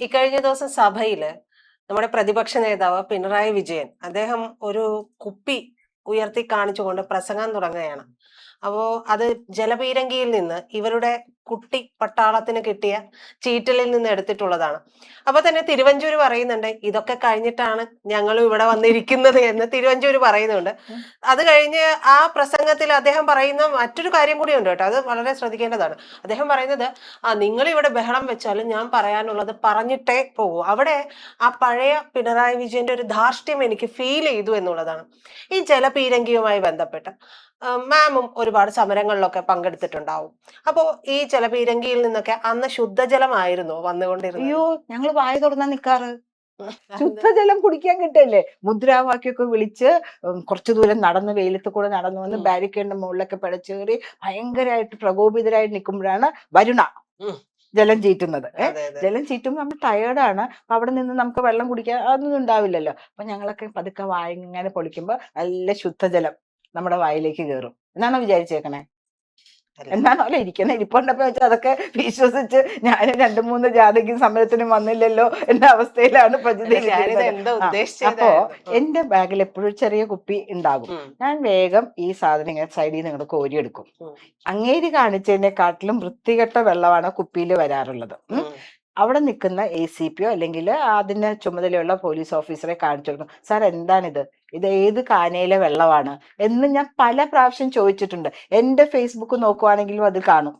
ഇക്കഴിഞ്ഞ ദിവസം സഭയില് നമ്മുടെ പ്രതിപക്ഷ നേതാവ് പിണറായി വിജയൻ അദ്ദേഹം ഒരു കുപ്പി ഉയർത്തി കാണിച്ചുകൊണ്ട് പ്രസംഗം തുടങ്ങുകയാണ്. അപ്പോ അത് ജലപീരങ്കിയിൽ നിന്ന് ഇവരുടെ കുട്ടി പട്ടാളത്തിന് കിട്ടിയ ചീറ്റലിൽ നിന്ന് എടുത്തിട്ടുള്ളതാണ്. അപ്പൊ തന്നെ തിരുവഞ്ചൂര് പറയുന്നുണ്ട് ഇതൊക്കെ കഴിഞ്ഞിട്ടാണ് ഞങ്ങളും ഇവിടെ വന്നിരിക്കുന്നത് എന്ന് തിരുവഞ്ചൂര് പറയുന്നുണ്ട്. അത് കഴിഞ്ഞ് ആ പ്രസംഗത്തിൽ അദ്ദേഹം പറയുന്ന മറ്റൊരു കാര്യം കൂടി ഉണ്ട് കേട്ടോ, അത് വളരെ ശ്രദ്ധിക്കേണ്ടതാണ്. അദ്ദേഹം പറയുന്നത് നിങ്ങൾ ഇവിടെ ബഹളം വെച്ചാലും ഞാൻ പറയാനുള്ളത് പറഞ്ഞിട്ടേ പോകൂ. അവിടെ ആ പഴയ പിണറായി വിജയന്റെ ഒരു ധാർഷ്ട്യം എനിക്ക് ഫീൽ ചെയ്തു എന്നുള്ളതാണ്. ഈ ജലപീരങ്കിയുമായി ബന്ധപ്പെട്ട് മാമും ഒരുപാട് സമരങ്ങളിലൊക്കെ പങ്കെടുത്തിട്ടുണ്ടാവും. അപ്പോ ഈ ജലപീരങ്കിയിൽ നിന്നൊക്കെ അന്ന് ശുദ്ധജലമായിരുന്നു വന്നുകൊണ്ടിരുന്നത്. അയ്യോ, ഞങ്ങൾ വായ തുറന്നാ നിക്കാറ്. ശുദ്ധജലം കുടിക്കാൻ കിട്ടല്ലേ. മുദ്രാവാക്യമൊക്കെ വിളിച്ച് കുറച്ചു ദൂരം നടന്ന് വെയിലത്ത് കൂടെ നടന്നു വന്ന് ബാരിക്കേഡിന്റെ മുകളിലൊക്കെ പിടച്ചേറി ഭയങ്കരമായിട്ട് പ്രകോപിതരായിട്ട് നിൽക്കുമ്പോഴാണ് വരുണ ജലം ചീറ്റുന്നത്. ജലം ചീറ്റുമ്പോൾ നമ്മൾ ടയേർഡാണ്. അപ്പൊ അവിടെ നിന്ന് നമുക്ക് വെള്ളം കുടിക്കാൻ അതൊന്നും ഉണ്ടാവില്ലല്ലോ. അപ്പൊ ഞങ്ങളൊക്കെ പതുക്കെ വായ ഇങ്ങനെ പൊളിക്കുമ്പോ നല്ല ശുദ്ധജലം നമ്മുടെ വായിലേക്ക് കയറും എന്നാണോ വിചാരിച്ചേക്കണേ? എന്നാണോ അല്ല ഇരിക്കുന്ന ഇരിപ്പുണ്ടപ്പോ വെച്ചാൽ അതൊക്കെ വിശ്വസിച്ച് ഞാൻ 2-3 ജാഥയ്ക്കും സമരത്തിനും വന്നില്ലല്ലോ എന്ന അവസ്ഥയിലാണ് അപ്പോ എന്റെ ബാഗിൽ എപ്പോഴും ചെറിയ കുപ്പി ഉണ്ടാകും. ഞാൻ വേഗം ഈ സാധനം ഇങ്ങനെ സൈഡിൽ നിന്ന് ഇങ്ങോട്ട് കോരിയെടുക്കും. അങ്ങേര് കാണിച്ചതിനെക്കാട്ടിലും വൃത്തികെട്ട വെള്ളമാണ് കുപ്പിയിൽ വരാറുള്ളത്. അവിടെ നിൽക്കുന്ന ACPയോ അല്ലെങ്കിൽ അതിന് ചുമതലയുള്ള പോലീസ് ഓഫീസറെ കാണിച്ചു കൊടുക്കും. സാർ എന്താണിത്, ഇത് ഏത് കാനയിലെ വെള്ളമാണ് എന്ന് ഞാൻ പല പ്രാവശ്യം ചോദിച്ചിട്ടുണ്ട്. എന്റെ ഫേസ്ബുക്ക് നോക്കുവാണെങ്കിലും അത് കാണും.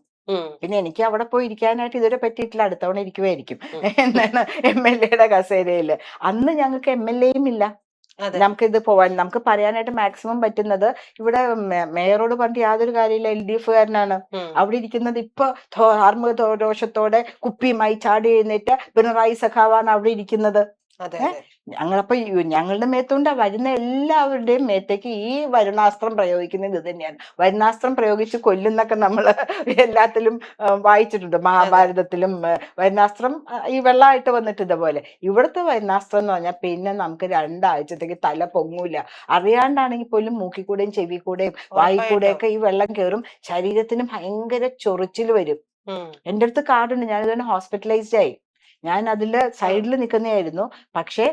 പിന്നെ എനിക്ക് അവിടെ പോയി ഇരിക്കാനായിട്ട് ഇതുവരെ പറ്റിയിട്ടില്ല. അടുത്തവണ ഇരിക്കുമായിരിക്കും. എന്താണ് MLA കസേരയില്. അന്ന് ഞങ്ങൾക്ക് MLAയും ഇല്ല. നമുക്കിത് പോവാൻ നമുക്ക് പറയാനായിട്ട് മാക്സിമം പറ്റുന്നത് ഇവിടെ മേയറോട് പറഞ്ഞിട്ട് യാതൊരു കാര്യമില്ല. LDF കാരനാണ് അവിടെ ഇരിക്കുന്നത്. ഇപ്പൊ ധാർമ്മിക രോഷത്തോടെ കുപ്പിയുമായി ചാടി എഴുന്നേറ്റ് പിണറായി സഖാവാണ് അവിടെ ഇരിക്കുന്നത്. ഞങ്ങളപ്പോ ഞങ്ങളുടെ മേത്തുകൊണ്ട് വരുന്ന എല്ലാവരുടെയും മേത്തേക്ക് ഈ വരുണാസ്ത്രം പ്രയോഗിക്കുന്നത് ഇത് തന്നെയാണ്. വരുണാസ്ത്രം പ്രയോഗിച്ച് കൊല്ലുന്നൊക്കെ നമ്മള് എല്ലാത്തിലും വായിച്ചിട്ടുണ്ട്. മഹാഭാരതത്തിലും വരുണാസ്ത്രം ഈ വെള്ളമായിട്ട് വന്നിട്ട് ഇതുപോലെ. ഇവിടുത്തെ വരുണാസ്ത്രം എന്ന് പറഞ്ഞാൽ പിന്നെ നമുക്ക് 2 ആഴ്ചത്തേക്ക് തല പൊങ്ങൂല. അറിയാണ്ടാണെങ്കിൽ പോലും മൂക്കിക്കൂടെയും ചെവി കൂടെയും വായിക്കൂടെയും ഒക്കെ ഈ വെള്ളം കയറും. ശരീരത്തിന് ഭയങ്കര ചൊറിച്ചിൽ വരും. എൻ്റെ അടുത്ത് കാർഡുണ്ട്. ഞാനിതുകൊണ്ട് ഹോസ്പിറ്റലൈസ്ഡ് ആയി. ഞാൻ അതില് സൈഡിൽ നിൽക്കുന്നതായിരുന്നു. പക്ഷെ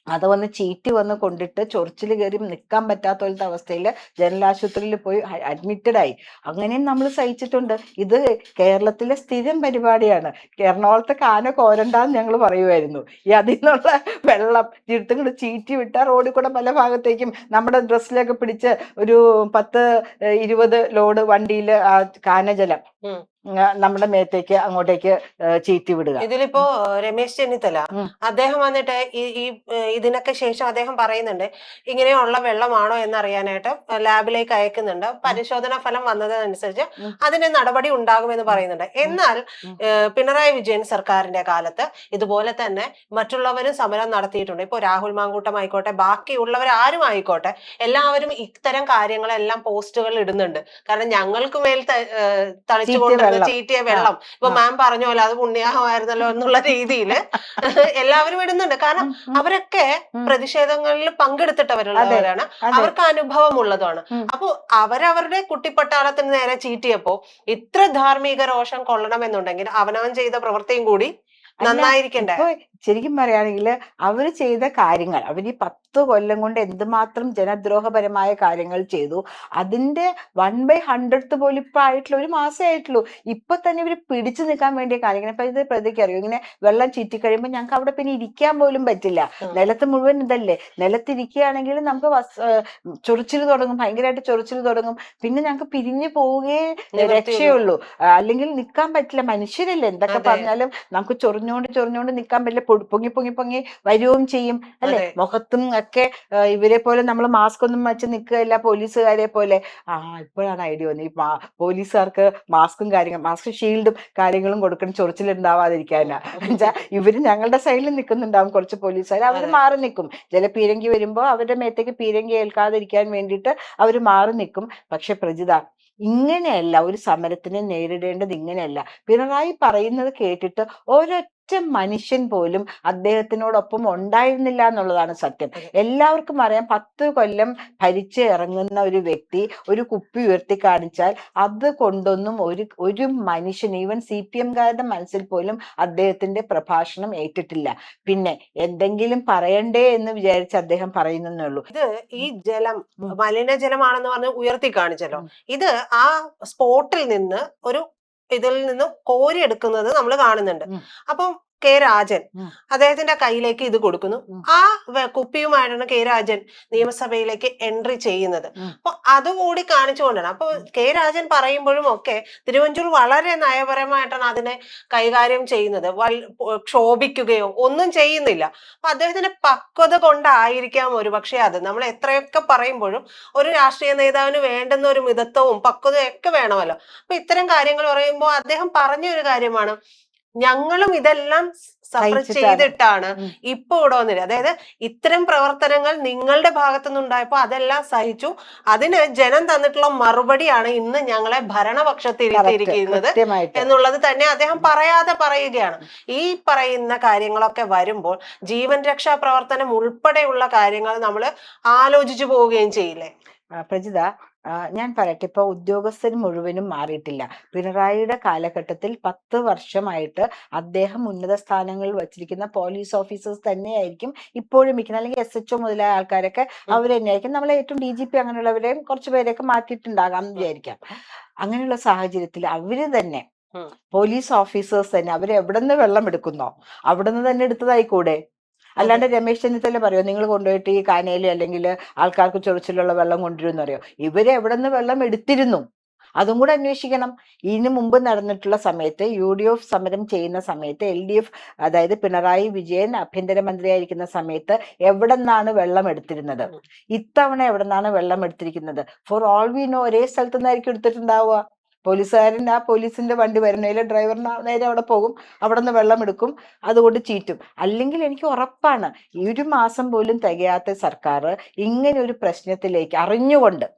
അത് വന്ന് ചീറ്റി വന്ന് കൊണ്ടിട്ട് ചൊറിച്ചിൽ കയറി നിൽക്കാൻ പറ്റാത്ത പോലത്തെ അവസ്ഥയിൽ ജനറൽ ആശുപത്രിയിൽ പോയി അഡ്മിറ്റഡ് ആയി. അങ്ങനെയും നമ്മൾ സഹിച്ചിട്ടുണ്ട്. ഇത് കേരളത്തിലെ സ്ഥിരം പരിപാടിയാണ്. എറണാകുളത്തെ കാന കോരണ്ടാന്ന് ഞങ്ങൾ പറയുമായിരുന്നു. ഈ അതിൽ നിന്നുള്ള വെള്ളം തീർത്തും കൂടെ ചീറ്റി വിട്ട റോഡിൽ കൂടെ പല ഭാഗത്തേക്കും നമ്മുടെ ഡ്രസ്സിലൊക്കെ പിടിച്ച് ഒരു 10-20 ലോഡ് വണ്ടിയിൽ ആ കാനജലം നമ്മുടെ മേത്തേക്ക് അങ്ങോട്ടേക്ക് ചീറ്റി വിടുക. ഇതിലിപ്പോ രമേശ് ചെന്നിത്തല അദ്ദേഹം വന്നിട്ട് ഈ ഇതിനൊക്കെ ശേഷം അദ്ദേഹം പറയുന്നുണ്ട് ഇങ്ങനെയുള്ള വെള്ളമാണോ എന്നറിയാനായിട്ട് ലാബിലേക്ക് അയക്കുന്നുണ്ട്. പരിശോധനാ ഫലം വന്നതനുസരിച്ച് അതിന് നടപടി ഉണ്ടാകുമെന്ന് പറയുന്നുണ്ട്. എന്നാൽ പിണറായി വിജയൻ സർക്കാരിന്റെ കാലത്ത് ഇതുപോലെ തന്നെ മറ്റുള്ളവരും സമരം നടത്തിയിട്ടുണ്ട്. ഇപ്പൊ രാഹുൽ മാങ്കൂട്ടം ആയിക്കോട്ടെ, ബാക്കിയുള്ളവർ ആരും ആയിക്കോട്ടെ, എല്ലാവരും ഇത്തരം കാര്യങ്ങളെല്ലാം പോസ്റ്റുകൾ ഇടുന്നുണ്ട്. കാരണം ഞങ്ങൾക്ക് മേൽ തളിച്ചുകൊണ്ട് ചീറ്റിയ വെള്ളം ഇപ്പൊ മാം പറഞ്ഞ പോലെ അത് പുണ്യാഹമായിരുന്നല്ലോ എന്നുള്ള രീതിയിൽ എല്ലാവരും ഇടുന്നുണ്ട്. കാരണം അവരൊക്കെ പ്രതിഷേധങ്ങളിൽ പങ്കെടുത്തിട്ടവരുള്ളവരാണ്, അവർക്ക് അനുഭവം ഉള്ളതാണ്. അപ്പൊ അവരവരുടെ കുട്ടിപ്പട്ടാളത്തിന് നേരെ ചീറ്റിയപ്പോ ഇത്ര ധാർമ്മിക രോഷം കൊള്ളണമെന്നുണ്ടെങ്കിൽ അവനവൻ ചെയ്ത പ്രവൃത്തിയും കൂടി നന്നായിരിക്കണ്ടേ? ശരിക്കും പറയുകയാണെങ്കിൽ അവര് ചെയ്ത കാര്യങ്ങൾ, അവർ ഈ 10 കൊല്ലം കൊണ്ട് എന്തുമാത്രം ജനദ്രോഹപരമായ കാര്യങ്ങൾ ചെയ്തു. അതിന്റെ 1/100th പോലും ഇപ്പൊ ആയിട്ടുള്ള 1 മാസമേ ആയിട്ടുള്ളൂ. ഇപ്പൊ തന്നെ ഇവര് പിടിച്ചു നിൽക്കാൻ വേണ്ടിയ കാര്യങ്ങൾ. ഇപ്പൊ ഇത് പ്രതിക്ക് അറിയും, ഇങ്ങനെ വെള്ളം ചീറ്റി കഴിയുമ്പോൾ ഞങ്ങൾക്ക് അവിടെ പിന്നെ ഇരിക്കാൻ പോലും പറ്റില്ല. നിലത്ത് മുഴുവൻ ഇതല്ലേ. നിലത്തിരിക്കുകയാണെങ്കിൽ നമുക്ക് ചൊറിച്ചിൽ തുടങ്ങും, ഭയങ്കരമായിട്ട് ചൊറിച്ചിൽ തുടങ്ങും. പിന്നെ ഞങ്ങൾക്ക് പിരിഞ്ഞു പോവുകയേ രക്ഷയുള്ളൂ. അല്ലെങ്കിൽ നിൽക്കാൻ പറ്റില്ല. മനുഷ്യരല്ലേ, എന്തൊക്കെ പറഞ്ഞാലും നമുക്ക് ചൊറിഞ്ഞോണ്ട് നിൽക്കാൻ പറ്റില്ല. പൊങ്ങി വരുകയും ചെയ്യും അല്ലെ. മുഖത്തും ഒക്കെ ഇവരെ പോലെ നമ്മൾ മാസ്ക് ഒന്നും വെച്ച് നിൽക്കുകയില്ല, പോലീസുകാരെ പോലെ. ഇപ്പോഴാണ് ഐഡിയ വന്നത്. ഈ പോലീസുകാർക്ക് മാസ്ക് ഷീൽഡും കാര്യങ്ങളും കൊടുക്കണം, ചൊറിച്ചിലുണ്ടാവാതിരിക്കാനാ. എന്നുവെച്ചാൽ ഇവര് ഞങ്ങളുടെ സൈഡിൽ നിൽക്കുന്നുണ്ടാവും കുറച്ച് പോലീസുകാർ. അവര് മാറി നിൽക്കും. ജലപീരങ്കി വരുമ്പോ അവരുടെ മേത്തേക്ക് പീരങ്കി ഏൽക്കാതിരിക്കാൻ വേണ്ടിയിട്ട് അവര് മാറി നിൽക്കും. പക്ഷെ പ്രജിത, ഇങ്ങനെയല്ല ഒരു സമരത്തിനെ നേരിടേണ്ടത്. ഇങ്ങനെയല്ല. പിണറായി പറയുന്നത് കേട്ടിട്ട് ഒരൊറ്റ ഒരൊറ്റ മനുഷ്യൻ പോലും അദ്ദേഹത്തിനോടൊപ്പം ഉണ്ടായിരുന്നില്ല എന്നുള്ളതാണ് സത്യം. എല്ലാവർക്കും അറിയാം 10 കൊല്ലം ഭരിച്ച് ഇറങ്ങുന്ന ഒരു വ്യക്തി ഒരു കുപ്പി ഉയർത്തി കാണിച്ചാൽ അത് കൊണ്ടൊന്നും ഒരു മനുഷ്യൻ, ഈവൻ CPM-കാരുടെ മനസ്സിൽ പോലും അദ്ദേഹത്തിന്റെ പ്രഭാഷണം ഏറ്റിട്ടില്ല. പിന്നെ എന്തെങ്കിലും പറയണ്ടേ എന്ന് വിചാരിച്ച് അദ്ദേഹം പറയുന്നേ ഉള്ളൂ. ഇത് ഈ ജലം മലിനജലമാണെന്ന് പറഞ്ഞ് ഉയർത്തി കാണിച്ചല്ലോ. ഇത് ആ സ്പോട്ടിൽ നിന്ന് ഇതിൽ നിന്ന് കോരിയെടുക്കുന്നത് നമ്മൾ കാണുന്നുണ്ട്. അപ്പം കെ രാജൻ അദ്ദേഹത്തിന്റെ കയ്യിലേക്ക് ഇത് കൊടുക്കുന്നു. ആ കുപ്പിയുമായിട്ടാണ് കെ രാജൻ നിയമസഭയിലേക്ക് എൻട്രി ചെയ്യുന്നത്. അപ്പൊ അതുകൂടി കാണിച്ചുകൊണ്ടാണ്. അപ്പൊ കെ രാജൻ പറയുമ്പോഴും ഒക്കെ തിരുവഞ്ചൂർ വളരെ നയപരമായിട്ടാണ് അതിനെ കൈകാര്യം ചെയ്യുന്നത്. ക്ഷോഭിക്കുകയോ ഒന്നും ചെയ്യുന്നില്ല. അപ്പൊ അദ്ദേഹത്തിന്റെ പക്വത കൊണ്ടായിരിക്കാം ഒരു പക്ഷെ അത്. നമ്മൾ എത്രയൊക്കെ പറയുമ്പോഴും ഒരു രാഷ്ട്രീയ നേതാവിന് വേണ്ടുന്ന ഒരു മിതത്വവും പക്വതയും ഒക്കെ വേണമല്ലോ. അപ്പൊ ഇത്തരം കാര്യങ്ങൾ പറയുമ്പോൾ അദ്ദേഹം പറഞ്ഞ ഒരു കാര്യമാണ്, ഞങ്ങളും ഇതെല്ലാം സഫർ ചെയ്തിട്ടാണ് ഇപ്പൊ ഇവിടെ വന്നില്ല. അതായത് ഇത്തരം പ്രവർത്തനങ്ങൾ നിങ്ങളുടെ ഭാഗത്തുനിന്നുണ്ടായപ്പോ അതെല്ലാം സഹിച്ചു. അതിന് ജനം തന്നിട്ടുള്ള മറുപടിയാണ് ഇന്ന് ഞങ്ങളെ ഭരണപക്ഷത്തിരുത്തിയിരിക്കുന്നത് എന്നുള്ളത് തന്നെ അദ്ദേഹം പറയാതെ പറയുകയാണ്. ഈ പറയുന്ന കാര്യങ്ങളൊക്കെ വരുമ്പോൾ ജീവൻ രക്ഷാ പ്രവർത്തനം ഉൾപ്പെടെയുള്ള കാര്യങ്ങൾ നമ്മൾ ആലോചിച്ചു പോവുകയും ചെയ്യില്ലേ? പ്രജിത, ഞാൻ പറയട്ടെ, ഇപ്പൊ ഉദ്യോഗസ്ഥർ മുഴുവനും മാറിയിട്ടില്ല. പിണറായിയുടെ കാലഘട്ടത്തിൽ 10 വർഷമായിട്ട് അദ്ദേഹം ഉന്നത സ്ഥാനങ്ങളിൽ വച്ചിരിക്കുന്ന പോലീസ് ഓഫീസേഴ്സ് തന്നെയായിരിക്കും ഇപ്പോഴും ഇരിക്കുന്നത്. അല്ലെങ്കിൽ SHO മുതലായ ആൾക്കാരൊക്കെ അവർ തന്നെയായിരിക്കും. നമ്മളെ ഏറ്റവും DGP അങ്ങനെയുള്ളവരെയും കുറച്ചു പേരെയൊക്കെ മാറ്റിയിട്ടുണ്ടാകാം എന്ന് വിചാരിക്കാം. അങ്ങനെയുള്ള സാഹചര്യത്തിൽ അവര് തന്നെ പോലീസ് ഓഫീസേഴ്സ് തന്നെ അവര് എവിടെന്ന് വെള്ളം എടുക്കുന്നോ അവിടുന്ന് തന്നെ എടുത്തതായിക്കൂടെ? അല്ലാണ്ട് രമേശ് ചെന്നിത്തല പറയോ നിങ്ങൾ കൊണ്ടുപോയിട്ട് ഈ കാനയിൽ അല്ലെങ്കിൽ ആൾക്കാർക്ക് ചൊറിച്ചിലുള്ള വെള്ളം കൊണ്ടുവരുമെന്ന് പറയോ? ഇവര് എവിടെ നിന്ന് വെള്ളം എടുത്തിരുന്നു അതും കൂടെ അന്വേഷിക്കണം. ഇതിനു മുമ്പ് നടന്നിട്ടുള്ള സമയത്ത് UDF സമരം ചെയ്യുന്ന സമയത്ത് LDF, അതായത് പിണറായി വിജയൻ ആഭ്യന്തരമന്ത്രിയായിരിക്കുന്ന സമയത്ത് എവിടെ നിന്നാണ് വെള്ളം എടുത്തിരുന്നത്? ഇത്തവണ എവിടെ നിന്നാണ് വെള്ളം എടുത്തിരിക്കുന്നത്? ഫോർ ഓൾ വി നോ ഒരേ സ്ഥലത്തു നിന്നായിരിക്കും എടുത്തിട്ടുണ്ടാവുക. പോലീസുകാരൻ ആ പോലീസിന്റെ വണ്ടി വരുന്നതിൽ ഡ്രൈവറിന് നേരെ അവിടെ പോകും, അവിടെ നിന്ന് വെള്ളം എടുക്കും, അതുകൊണ്ട് ചീറ്റും. അല്ലെങ്കിൽ എനിക്ക് ഉറപ്പാണ് ഈ 1 മാസം പോലും തികയാത്ത സർക്കാർ ഇങ്ങനെ ഒരു പ്രശ്നത്തിലേക്ക് അറിഞ്ഞുകൊണ്ട്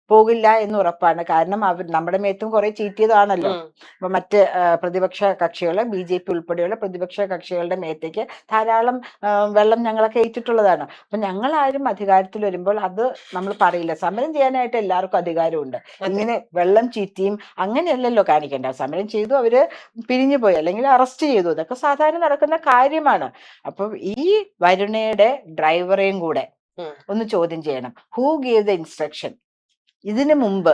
പോകില്ല എന്ന് ഉറപ്പാണ്. കാരണം നമ്മുടെ മേത്തും കുറെ ചീറ്റിയതാണല്ലോ. അപ്പൊ മറ്റ് പ്രതിപക്ഷ കക്ഷികളെ BJP ഉൾപ്പെടെയുള്ള പ്രതിപക്ഷ കക്ഷികളുടെ മേത്തേക്ക് ധാരാളം വെള്ളം ഞങ്ങളൊക്കെ ഏറ്റിട്ടുള്ളതാണ്. അപ്പൊ ഞങ്ങൾ ആരും അധികാരത്തിൽ വരുമ്പോൾ അത് നമ്മൾ പറയില്ല. സമരം ചെയ്യാനായിട്ട് എല്ലാവർക്കും അധികാരമുണ്ട്. ഇങ്ങനെ വെള്ളം ചീറ്റിയും അങ്ങനെയല്ലല്ലോ കാണിക്കേണ്ട. സമരം ചെയ്തു, അവര് പിരിഞ്ഞു പോയി അല്ലെങ്കിൽ അറസ്റ്റ് ചെയ്തു, ഇതൊക്കെ സാധാരണ നടക്കുന്ന കാര്യമാണ്. അപ്പൊ ഈ വരുണയുടെ ഡ്രൈവറെയും കൂടെ ഒന്ന് ചോദ്യം ചെയ്യണം. Who gave the instruction? ഇതിനു മുമ്പ്,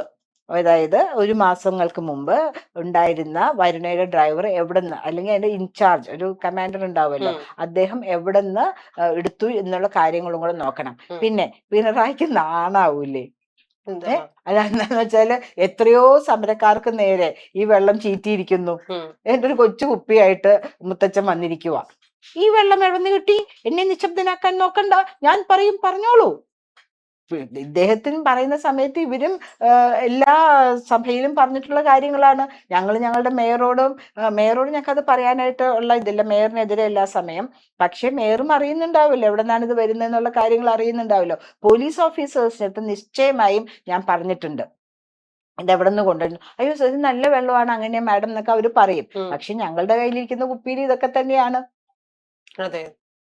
അതായത് 1 മാസങ്ങൾക്ക് മുമ്പ് ഉണ്ടായിരുന്ന വരുണയുടെ ഡ്രൈവർ എവിടെന്ന്, അല്ലെങ്കിൽ അതിന്റെ ഇൻചാർജ് ഒരു കമാൻഡർ ഉണ്ടാവുമല്ലോ, അദ്ദേഹം എവിടെന്ന് എടുത്തു എന്നുള്ള കാര്യങ്ങളും കൂടെ നോക്കണം. പിന്നെ പിണറായിക്ക് നാണാവൂലേ? അതെന്താന്ന് വെച്ചാല് എത്രയോ സമരക്കാർക്ക് നേരെ ഈ വെള്ളം ചീറ്റിയിരിക്കുന്നു. എന്റെ ഒരു കൊച്ചു കുപ്പിയായിട്ട് മുത്തച്ഛൻ വന്നിരിക്കുക. ഈ വെള്ളം എവിടെ കിട്ടി? എന്നെ നിശബ്ദനാക്കാൻ നോക്കണ്ട, ഞാൻ പറയും, പറഞ്ഞോളൂ. ഇദ്ദേഹത്തിന് പറയുന്ന സമയത്ത് ഇവരും എല്ലാ സഭയിലും പറഞ്ഞിട്ടുള്ള കാര്യങ്ങളാണ്. ഞങ്ങളുടെ മേയറോട് ഞങ്ങൾക്ക് അത് പറയാനായിട്ട് ഉള്ള ഇതില്ല, മേയറിനെതിരെ എല്ലാ സമയം. പക്ഷെ മേയറും അറിയുന്നുണ്ടാവില്ല എവിടെ നിന്നാണ് ഇത് വരുന്നത് എന്നുള്ള കാര്യങ്ങൾ അറിയുന്നുണ്ടാവില്ലോ. പോലീസ് ഓഫീസേഴ്സിനടുത്ത് നിശ്ചയമായും ഞാൻ പറഞ്ഞിട്ടുണ്ട്, ഇതെവിടെ നിന്ന് കൊണ്ടുവരുന്നു. അയ്യോ ഇത് നല്ല വെള്ളമാണ് അങ്ങനെ മാഡം എന്നൊക്കെ അവര് പറയും. പക്ഷെ ഞങ്ങളുടെ കയ്യിലിരിക്കുന്ന കുപ്പിയിൽ ഇതൊക്കെ തന്നെയാണ്. അതെ.